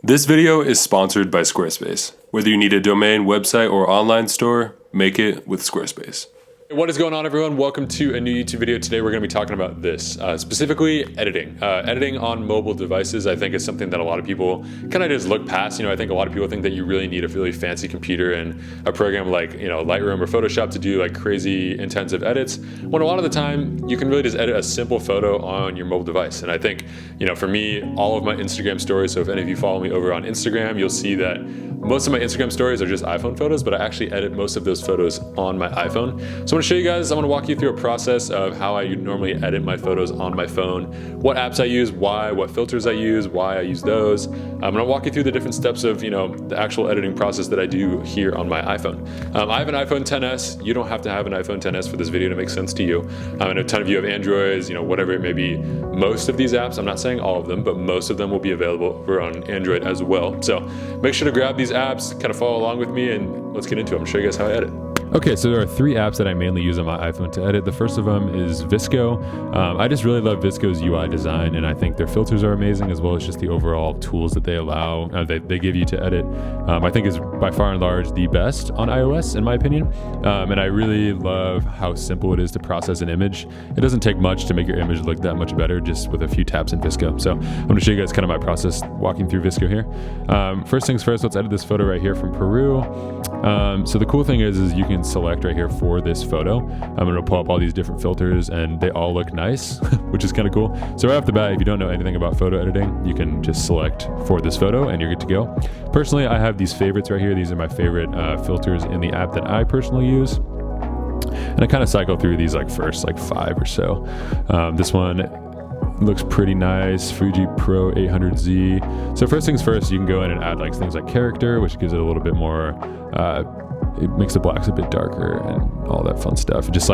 This video is sponsored by Squarespace. Whether you need a domain, website, or online store, make it with Squarespace. What is going on, everyone? Welcome to a new YouTube video. Today we're going to be talking about this, specifically editing. Editing on mobile devices, I think, is something that a lot of people kind of just look past. I think a lot of people think that you really need a really fancy computer and a program like Lightroom or Photoshop to do like crazy intensive edits, when a lot of the time you can really just edit a simple photo on your mobile device. And I think, for me, all of my Instagram stories, so if any of you follow me over on Instagram, you'll see that most of my Instagram stories are just iPhone photos, but I actually edit most of those photos on my iPhone. So I want to show you guys, I want to walk you through a process of how I normally edit my photos on my phone, what apps I use, why, what filters I use, why I use those. I'm going to walk you through the different steps of, the actual editing process that I do here on my iPhone. I have an iPhone XS. You don't have to have an iPhone XS for this video to make sense to you. I know a ton of you have Androids, whatever it may be. Most of these apps, I'm not saying all of them, but most of them will be available over on Android as well. So make sure to grab these apps, kind of follow along with me, and let's get into it. I'm going to show you guys how I edit. Okay, so there are three apps that I mainly use on my iPhone to edit. The first of them is VSCO. I just really love VSCO's UI design, and I think their filters are amazing, as well as just the overall tools that they allow, they give you to edit. I think is by far and large the best on iOS, in my opinion. And I really love how simple it is to process an image. It doesn't take much to make your image look that much better, just with a few taps in VSCO. So I'm going to show you guys kind of my process walking through VSCO here. First things first, let's edit this photo right here from Peru. So the cool thing is you can select right here for this photo. I'm going to pull up all these different filters and they all look nice, which is kind of cool. So right off the bat, if you don't know anything about photo editing, you can just select for this photo and you're good to go. Personally, I have these favorites right here. These are my favorite filters in the app that I personally use. And I kind of cycle through these first 5 or so. This one looks pretty nice, Fuji Pro 800Z. So first things first, you can go in and add things like character, which gives it a little bit more, it makes the blacks a bit darker and all that fun stuff. It just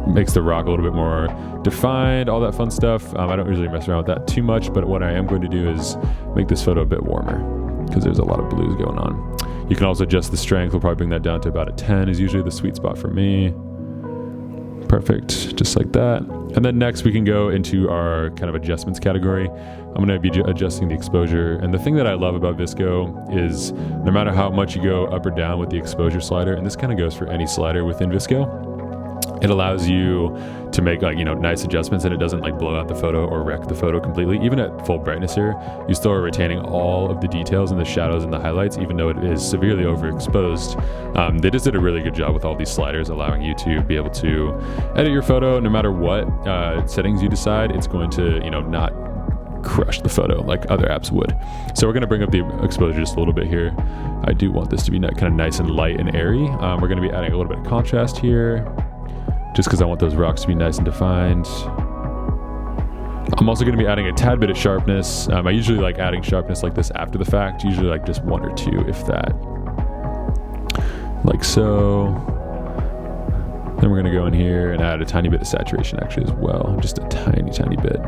makes the rock a little bit more defined, all that fun stuff. I don't usually mess around with that too much, but what I am going to do is make this photo a bit warmer because there's a lot of blues going on. You can also adjust the strength. We'll probably bring that down to about a 10 is usually the sweet spot for me. Perfect, just like that. And then next we can go into our kind of adjustments category. I'm gonna be adjusting the exposure. And the thing that I love about VSCO is no matter how much you go up or down with the exposure slider, and this kind of goes for any slider within VSCO, it allows you to make nice adjustments, and it doesn't blow out the photo or wreck the photo completely. Even at full brightness here, you still are retaining all of the details and the shadows and the highlights, even though it is severely overexposed. They just did a really good job with all these sliders, allowing you to be able to edit your photo no matter what settings you decide. It's going to not crush the photo like other apps would. So we're going to bring up the exposure just a little bit here. I do want this to be kind of nice and light and airy. We're going to be adding a little bit of contrast here, just because I want those rocks to be nice and defined. I'm also going to be adding a tad bit of sharpness. I usually like adding sharpness like this after the fact, usually just 1 or 2, if that. Like so. Then we're going to go in here and add a tiny bit of saturation actually as well, just a tiny bit.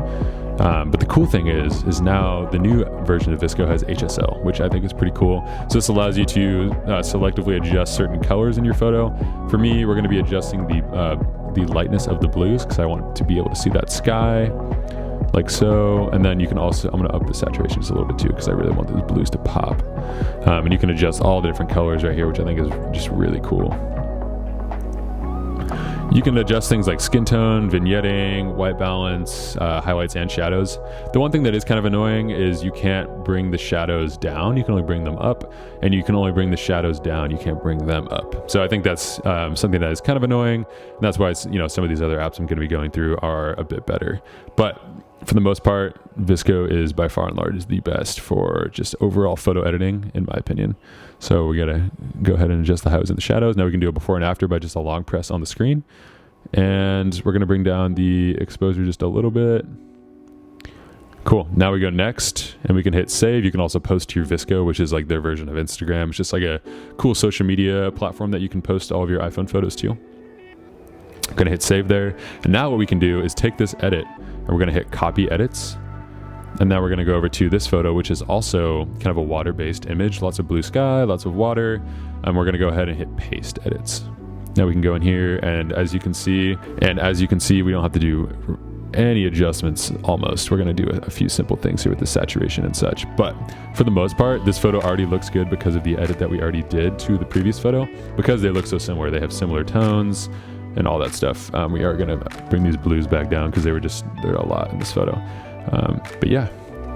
But the cool thing is now the new version of VSCO has HSL, which I think is pretty cool. So this allows you to selectively adjust certain colors in your photo. For me, we're going to be adjusting the lightness of the blues because I want to be able to see that sky, like so. And then you can also, I'm going to up the saturation just a little bit too because I really want those blues to pop. And you can adjust all the different colors right here, which I think is just really cool. You can adjust things like skin tone, vignetting, white balance, highlights, and shadows. The one thing that is kind of annoying is you can't bring the shadows down. You can only bring them up, and you can only bring the shadows down. You can't bring them up. So I think that's something that is kind of annoying. And that's why some of these other apps I'm going to be going through are a bit better. But for the most part, VSCO is by far and large the best for just overall photo editing, in my opinion. So we got to go ahead and adjust the highlights and the shadows. Now we can do a before and after by just a long press on the screen. And we're going to bring down the exposure just a little bit. Cool. Now we go next and we can hit save. You can also post to your VSCO, which is their version of Instagram. It's just a cool social media platform that you can post all of your iPhone photos to. I'm going to hit save there. And now what we can do is take this edit and we're going to hit copy edits. And now we're going to go over to this photo, which is also kind of a water-based image. Lots of blue sky, lots of water. And we're going to go ahead and hit paste edits. Now we can go in here, and as you can see, we don't have to do any adjustments almost. We're going to do a few simple things here with the saturation and such. But for the most part, this photo already looks good because of the edit that we already did to the previous photo, because they look so similar. They have similar tones and all that stuff. We are going to bring these blues back down because they're a lot in this photo. But yeah,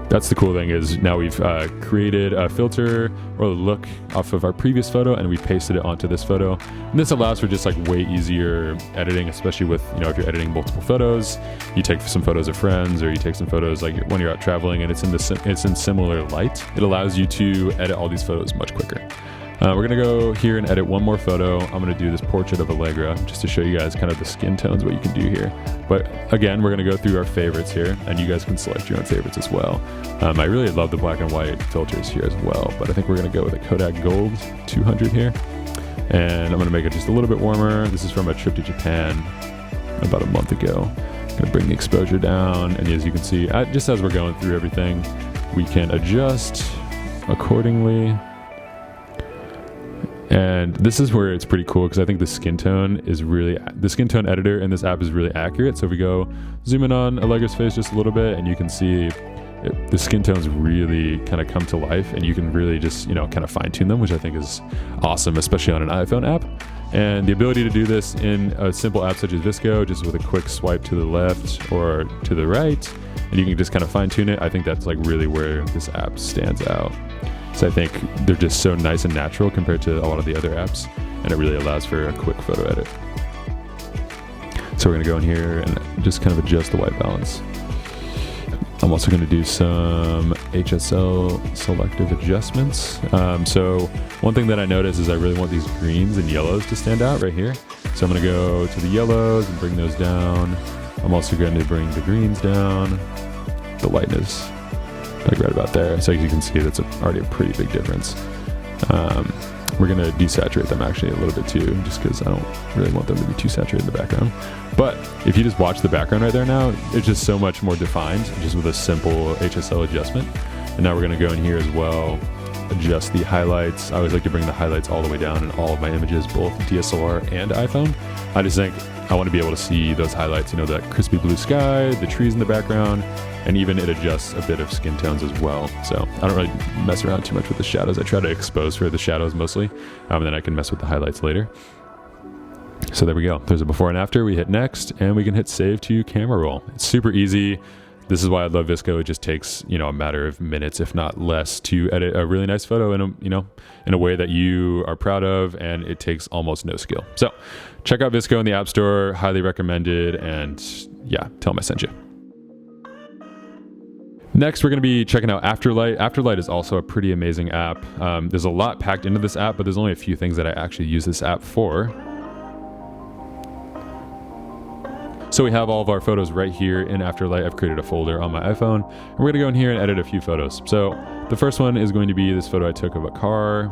that's the cool thing, is now we've created a filter or a look off of our previous photo, and we pasted it onto this photo. And this allows for just like way easier editing, especially with, if you're editing multiple photos. You take some photos of friends, or you take some photos like when you're out traveling and it's in similar light. It allows you to edit all these photos much quicker. We're gonna go here and edit one more photo. I'm gonna do this portrait of Allegra just to show you guys kind of the skin tones, what you can do here. But again, we're gonna go through our favorites here, and you guys can select your own favorites as well. I really love the black and white filters here as well, but I think we're gonna go with a Kodak Gold 200 here. And I'm gonna make it just a little bit warmer. This is from a trip to Japan about a month ago. Gonna bring the exposure down, and as you can see, just as we're going through everything, we can adjust accordingly. And this is where it's pretty cool, because I think the skin tone editor in this app is really accurate. So if we go zoom in on Allegra's face just a little bit, and you can see the skin tones really kind of come to life, and you can really just, kind of fine tune them, which I think is awesome, especially on an iPhone app. And the ability to do this in a simple app such as VSCO, just with a quick swipe to the left or to the right, and you can just kind of fine tune it. I think that's like really where this app stands out. So I think they're just so nice and natural compared to a lot of the other apps, and it really allows for a quick photo edit. So we're gonna go in here and just kind of adjust the white balance. I'm also gonna do some HSL selective adjustments. So one thing that I noticed is I really want these greens and yellows to stand out right here. So I'm gonna go to the yellows and bring those down. I'm also going to bring the greens down, the lightness, like right about there. So as you can see, that's already a pretty big difference. We're gonna desaturate them actually a little bit too, just because I don't really want them to be too saturated in the background. But if you just watch the background right there now, it's just so much more defined, just with a simple HSL adjustment. And now we're gonna go in here as well, adjust the highlights. I always like to bring the highlights all the way down in all of my images, both DSLR and iPhone. I just think I want to be able to see those highlights, that crispy blue sky, the trees in the background, and even it adjusts a bit of skin tones as well. So I don't really mess around too much with the shadows. I try to expose for the shadows mostly, and then I can mess with the highlights later. So there we go. There's a before and after. We hit next, and we can hit save to camera roll. It's super easy. This is why I love VSCO. It just takes, a matter of minutes, if not less, to edit a really nice photo in a way that you are proud of, and it takes almost no skill. So check out VSCO in the App Store. Highly recommended. And yeah, tell them I sent you. Next, we're going to be checking out Afterlight. Afterlight is also a pretty amazing app. There's a lot packed into this app, but there's only a few things that I actually use this app for. So we have all of our photos right here in Afterlight. I've created a folder on my iPhone, and we're gonna go in here and edit a few photos. So the first one is going to be this photo I took of a car.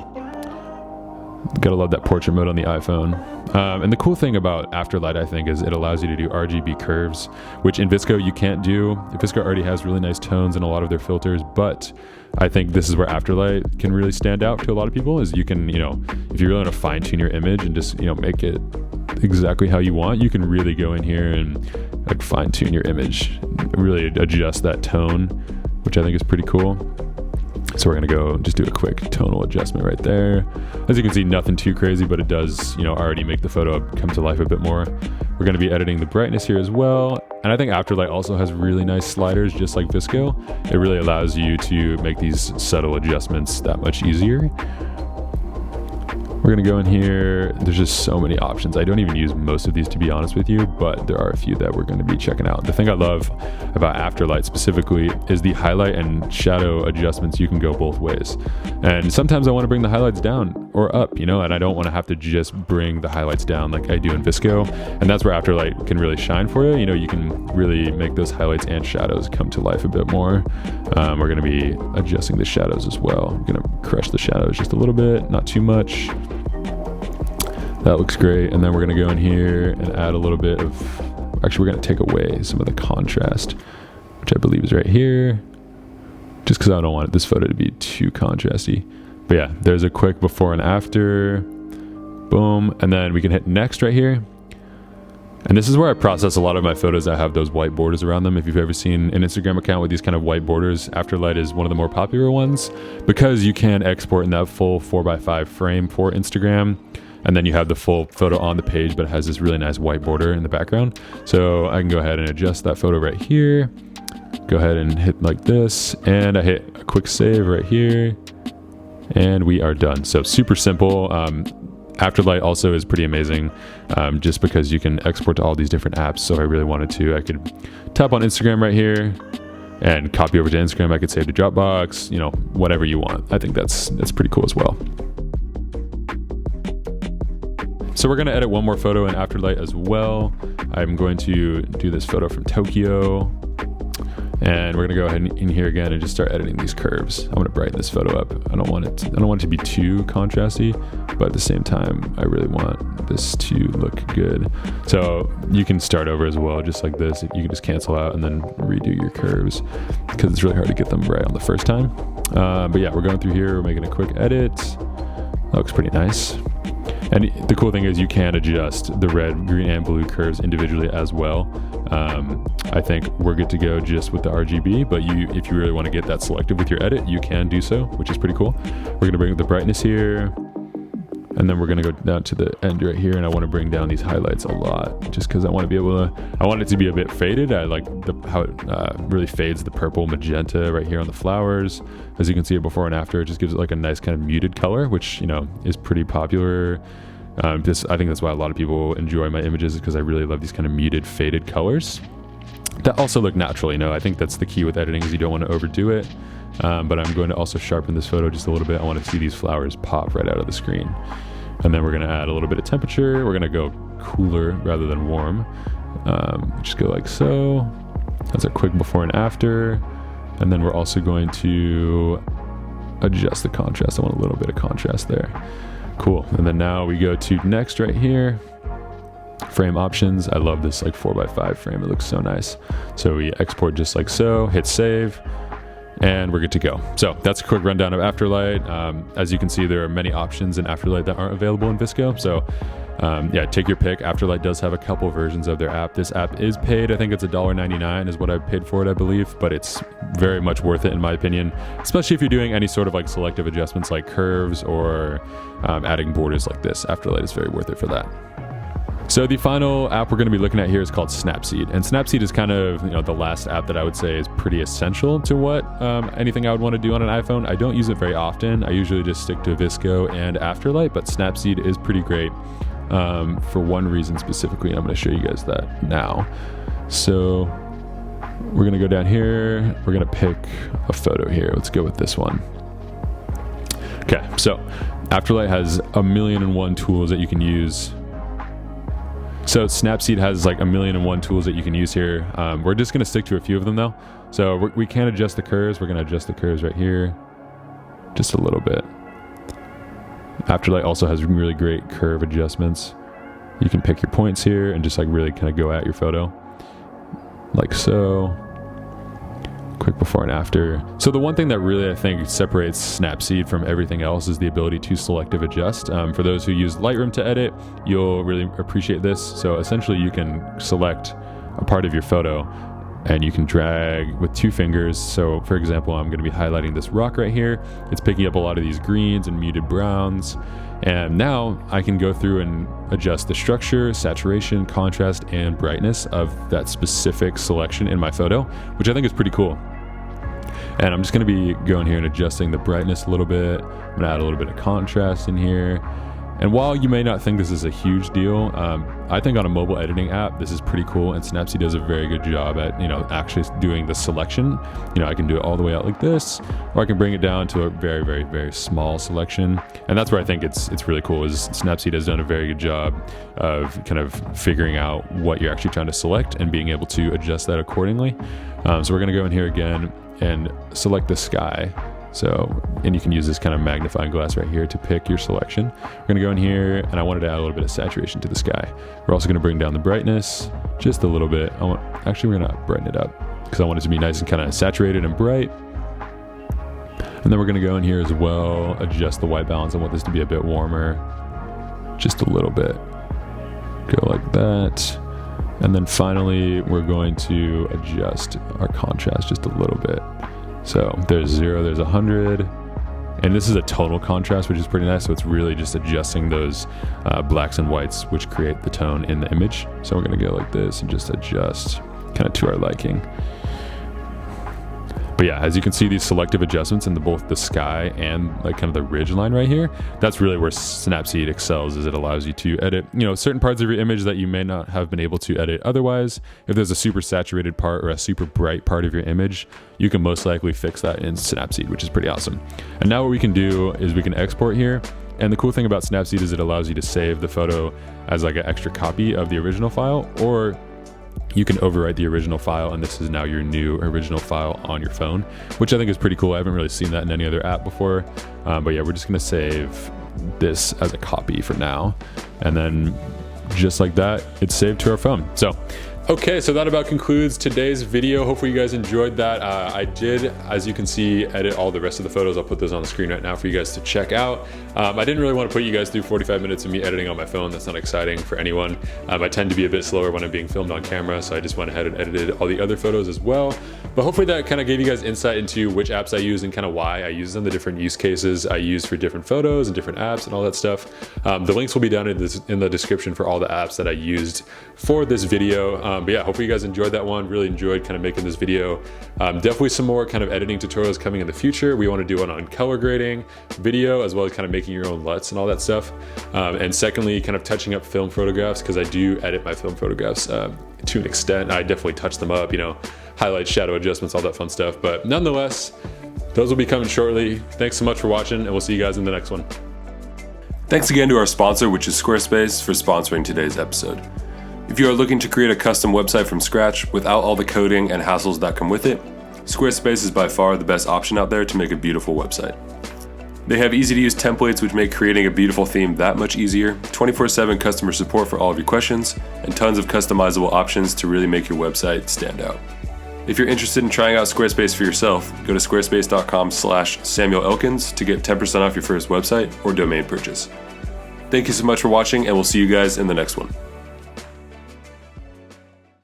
Gotta love that portrait mode on the iPhone. And the cool thing about Afterlight, I think, is it allows you to do RGB curves, which in VSCO you can't do. VSCO already has really nice tones in a lot of their filters, but I think this is where Afterlight can really stand out to a lot of people, is you can, if you really want to fine tune your image and just, make it exactly how you want, you can really go in here and like fine tune your image, really adjust that tone, which I think is pretty cool. So we're gonna go just do a quick tonal adjustment right there. As you can see, nothing too crazy, but it does, already make the photo come to life a bit more. We're gonna be editing the brightness here as well. And I think Afterlight also has really nice sliders, just like VSCO. It really allows you to make these subtle adjustments that much easier. We're gonna go in here. There's just so many options. I don't even use most of these, to be honest with you, but there are a few that we're gonna be checking out. The thing I love about Afterlight specifically is the highlight and shadow adjustments. You can go both ways. And sometimes I wanna bring the highlights down or up, and I don't wanna have to just bring the highlights down like I do in VSCO. And that's where Afterlight can really shine for you. You can really make those highlights and shadows come to life a bit more. We're gonna be adjusting the shadows as well. I'm gonna crush the shadows just a little bit, not too much. That looks great. And then we're gonna go in here and add a little bit of, actually we're gonna take away some of the contrast, which I believe is right here, just because I don't want this photo to be too contrasty. But yeah, there's a quick before and after, boom. And then we can hit next right here. And this is where I process a lot of my photos that have those white borders around them. If you've ever seen an Instagram account with these kind of white borders, Afterlight is one of the more popular ones because you can export in that full 4x5 frame for Instagram. And then you have the full photo on the page, but it has this really nice white border in the background. So I can go ahead and adjust that photo right here. Go ahead and hit like this. And I hit a quick save right here. And we are done. So super simple. Afterlight also is pretty amazing just because you can export to all these different apps. So if I really wanted to, I could tap on Instagram right here and copy over to Instagram. I could save to Dropbox, you know, whatever you want. I think that's pretty cool as well. So we're going to edit one more photo in Afterlight as well. I'm going to do this photo from Tokyo. And we're gonna go ahead in here again and just start editing these curves. I'm gonna brighten this photo up. I don't want it to be too contrasty, but at the same time, I really want this to look good. So you can start over as well, just like this. You can just cancel out and then redo your curves because it's really hard to get them right on the first time. But yeah, we're going through here. We're making a quick edit. That looks pretty nice. And the cool thing is you can adjust the red, green, and blue curves individually as well. I think we're good to go just with the RGB, but if you really want to get that selective with your edit, you can do so, which is pretty cool. We're going to bring up the brightness here, and then we're going to go down to the end right here, and I want to bring down these highlights a lot, just because I want to be able to, I want it to be a bit faded. I like how it really fades the purple magenta right here on the flowers. As you can see it before and after, it just gives it like a nice kind of muted color, which, you know, is pretty popular. I think that's why a lot of people enjoy my images, is because I really love these kind of muted, faded colors that also look natural. You know, I think that's the key with editing, is you don't want to overdo it. But I'm going to also sharpen this photo just a little bit. I want to see these flowers pop right out of the screen. And then we're going to add a little bit of temperature. We're going to go cooler rather than warm. Just go like so. That's a quick before and after. And then we're also going to adjust the contrast. I want a little bit of contrast there. Cool. And then now we go to next right here. Frame options. I love this like 4x5 frame. It looks so nice. So we export just like so, hit save, and we're good to go. So that's a quick rundown of Afterlight. As you can see, there are many options in Afterlight that aren't available in VSCO. So yeah, take your pick. Afterlight does have a couple versions of their app. This app is paid. I think it's $1.99 is what I paid for it, I believe, but it's very much worth it in my opinion, especially if you're doing any sort of like selective adjustments like curves or adding borders like this. Afterlight is very worth it for that. So the final app we're going to be looking at here is called Snapseed, and Snapseed is kind of, you know, the last app that I would say is pretty essential to what anything I would want to do on an iPhone. I don't use it very often. I usually just stick to VSCO and Afterlight, but Snapseed is pretty great for one reason specifically, and I'm going to show you guys that now. So we're going to go down here. We're going to pick a photo here. Let's go with this one. Okay, so Afterlight has 1,000,001 tools that you can use. So Snapseed has like 1,000,001 tools that you can use here. We're just going to stick to a few of them though. So we can adjust the curves. We're going to adjust the curves right here just a little bit. Afterlight also has really great curve adjustments. You can pick your points here and just like really kind of go at your photo like so. Quick before and after. So the one thing that really I think separates Snapseed from everything else is the ability to selective adjust. For those who use Lightroom to edit, you'll really appreciate this. So essentially you can select a part of your photo and you can drag with 2 fingers. So for example, I'm going to be highlighting this rock right here. It's picking up a lot of these greens and muted browns. And now I can go through and adjust the structure, saturation, contrast, and brightness of that specific selection in my photo, which I think is pretty cool. And I'm just going to be going here and adjusting the brightness a little bit. I'm going to add a little bit of contrast in here. And while you may not think this is a huge deal, I think on a mobile editing app, this is pretty cool. And Snapseed does a very good job at, you know, actually doing the selection. You know, I can do it all the way out like this, or I can bring it down to a very, very, very small selection. And that's where I think it's really cool, is Snapseed has done a very good job of kind of figuring out what you're actually trying to select and being able to adjust that accordingly. So we're going to go in here again and select the sky. So, and you can use this kind of magnifying glass right here to pick your selection. We're gonna go in here, and I wanted to add a little bit of saturation to the sky. We're also gonna bring down the brightness just a little bit. Actually, we're gonna brighten it up because I want it to be nice and kind of saturated and bright. And then we're gonna go in here as well, adjust the white balance. I want this to be a bit warmer, just a little bit. Go like that. And then finally, we're going to adjust our contrast just a little bit. So there's 0, there's 100. And this is a tonal contrast, which is pretty nice. So it's really just adjusting those blacks and whites, which create the tone in the image. So we're gonna go like this and just adjust kind of to our liking. But yeah, as you can see, these selective adjustments in both the sky and like kind of the ridge line right here, that's really where Snapseed excels, is it allows you to edit, certain parts of your image that you may not have been able to edit otherwise. If there's a super saturated part or a super bright part of your image, you can most likely fix that in Snapseed, which is pretty awesome. And now what we can do is we can export here. And the cool thing about Snapseed is it allows you to save the photo as like an extra copy of the original file, or you can overwrite the original file, and this is now your new original file on your phone, which I think is pretty cool. I haven't really seen that in any other app before. But yeah, we're just gonna save this as a copy for now. And then just like that, it's saved to our phone. Okay, so that about concludes today's video. Hopefully you guys enjoyed that. I did, as you can see, edit all the rest of the photos. I'll put those on the screen right now for you guys to check out. I didn't really want to put you guys through 45 minutes of me editing on my phone. That's not exciting for anyone. I tend to be a bit slower when I'm being filmed on camera, so I just went ahead and edited all the other photos as well. But hopefully that kind of gave you guys insight into which apps I use and kind of why I use them, the different use cases I use for different photos and different apps and all that stuff. The links will be down in the description for all the apps that I used for this video. But yeah, hopefully you guys enjoyed that one. Really enjoyed kind of making this video. Definitely some more kind of editing tutorials coming in the future. We want to do one on color grading, video, as well as kind of making your own LUTs and all that stuff. And secondly, kind of touching up film photographs, because I do edit my film photographs to an extent. I definitely touch them up, highlights, shadow adjustments, all that fun stuff. But nonetheless, those will be coming shortly. Thanks so much for watching, and we'll see you guys in the next one. Thanks again to our sponsor, which is Squarespace, for sponsoring today's episode. If you are looking to create a custom website from scratch without all the coding and hassles that come with it, Squarespace is by far the best option out there to make a beautiful website. They have easy-to-use templates which make creating a beautiful theme that much easier, 24/7 customer support for all of your questions, and tons of customizable options to really make your website stand out. If you're interested in trying out Squarespace for yourself, go to squarespace.com/Samuel Elkins to get 10% off your first website or domain purchase. Thank you so much for watching, and we'll see you guys in the next one.